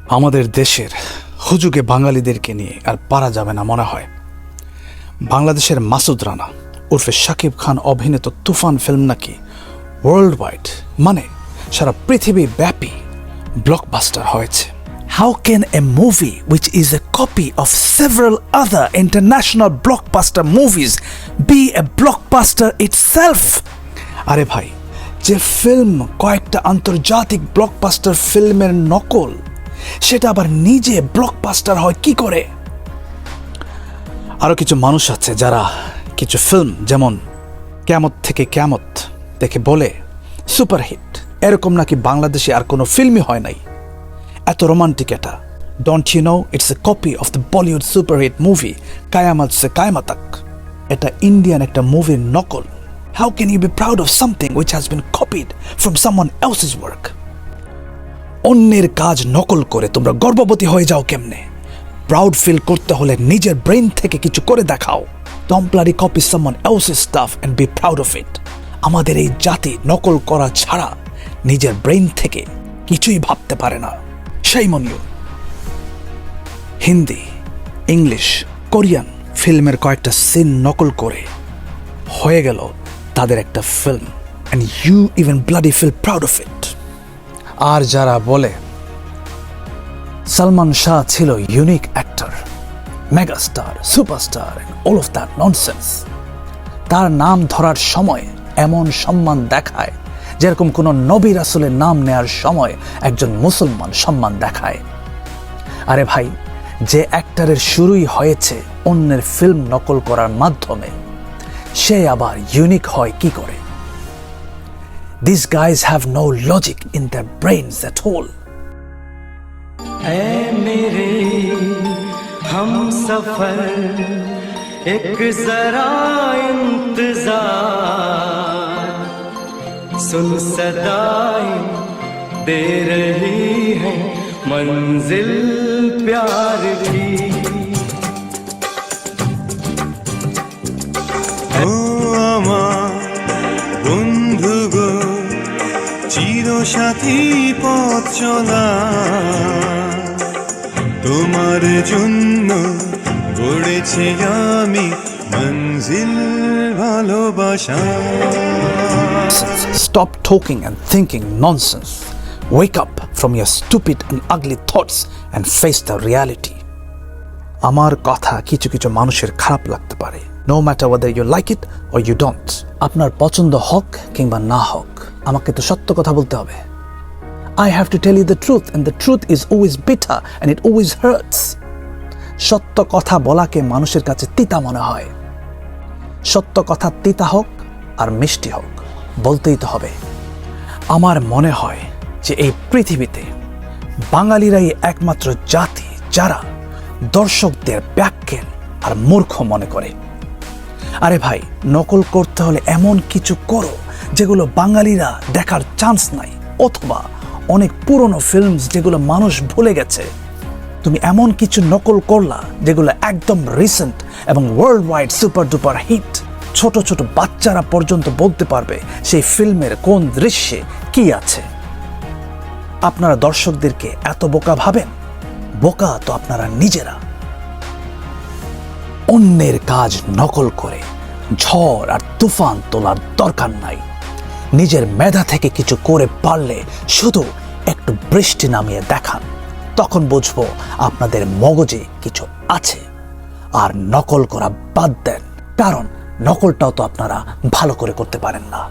আমাদের দেশের হুজুগে বাঙালিদেরকে নিয়ে আর পারা যাবে না মনে হয়। বাংলাদেশের মাসুদ রানা উর্ফে শাকিব খান অভিনীত তুফান ফিল্ম নাকি ওয়ার্ল্ড ওয়াইড মানে সারা পৃথিবী ব্যাপী ব্লকবাস্টার হয়েছে। How can a movie which is a copy of several other international blockbuster movies be a blockbuster itself? আরে ভাই, যে ফিল্ম কয়েকটা আন্তর্জাতিক ব্লকবাস্টার ফিল্মের নকল, সেটা আবার নিজে ব্লকবাস্টার হয় কি করে? আরো কিছু মানুষ আছে যারা কিছু ফিল্ম যেমন কিয়ামত থেকে কিয়ামত দেখে বলে সুপারহিট, এরকম নাকি বাংলাদেশে আর কোনো ফিল্মই হয় নাই। এত রোমান্টিক এটা। Don't you know it's a copy of the Bollywood superhit movie Qayamat Se Qayamat Tak. এটা ইন্ডিয়ান একটা মুভির নকল। How can you be proud of something which has been copied from someone else's work? অন্যের কাজ নকল করে তোমরা গর্ববতী হয়ে যাও কেমনে? প্রাউড ফিল করতে হলে নিজের ব্রেন থেকে কিছু করে দেখাও। Don't bloody copy someone else's stuff and be proud of it. আমাদের এই জাতি নকল করা ছাড়া নিজের ব্রেন থেকে কিছুই ভাবতে পারে না। Shame on you. Hindi, English, Korean ফিল্মের কয়েকটা সিন নকল করে হয়ে গেল তাদের একটা film, and you even bloody feel proud of it. আর যারা বলে সালমান শাহ ছিল unique actor, megastar, superstar and all of that nonsense, তার নাম ধরার সময় এমন সম্মান দেখায় যেরকম কোনো নবী রাসূলের নাম নেয়ার সময় একজন মুসলমান সম্মান দেখায়। আরে ভাই, যে অ্যাক্টরের শুরুই হয়েছে অন্যের ফিল্ম নকল করার মাধ্যমে, সে আবার ইউনিক হয় কি করে? These guys have no logic in their brains at all. ऐ मेरे हमसफर एक जरा इंतजार, सुन सदाएं दे रही है मंजिल प्यार की। ও আমার বন্ধু গো, চিরসাথী পথ চলা, তোমার জন্য গড়েছি আমি মঞ্জিল ভালোবাসা। Stop talking and thinking nonsense. Wake up from your stupid and ugly thoughts and face the reality. আমার কথা কিছু কিছু মানুষের খারাপ লাগতে পারে, no matter whether you like it or you don't. আপনার পছন্দ হোক কিংবা না হোক, আমাকে তো সত্য কথা বলতে হবে। I have to tell you the truth, and the truth is always bitter and it always hurts. সত্য কথা বলাকে মানুষের কাছে তিতা মনে হয়। সত্য কথা তিতা হোক আর মিষ্টি হোক, বলতেই তো হবে। আমার মনে হয় যে এই পৃথিবীতে বাঙালিরাই একমাত্র জাতি যারা দর্শকদের ব্যাককেল আর মূর্খ মনে করে। আরে ভাই, নকল করতে হলে এমন কিছু করো যেগুলো বাঙালিরা দেখার চান্স নাই, অথবা অনেক পুরনো ফিল্মস যেগুলো মানুষ ভুলে গেছে। তুমি এমন কিছু নকল করলা যেগুলো একদম রিসেন্ট এবং world wide super duper hit. ছোট ছোট বাচ্চারা পর্যন্ত বলতে পারবে সেই ফিল্মের কোন দৃশ্যে কি আছে। আপনারা দর্শকদেরকে এত বোকা ভাবেন? বোকা তো আপনারা নিজেরা। অন্যের কাজ নকল করে ঝড় আর তুফান তোলার দরকার নাই। নিজের মেধা থেকে কিছু করে পারলে শুধু একটু বৃষ্টি নামিয়ে দেখান, তখন বুঝবো আপনাদের মগজে কিছু আছে। আর নকল করা বাদ দেন, কারণ নকলটাও তো আপনারা ভালো করে করতে পারেন না।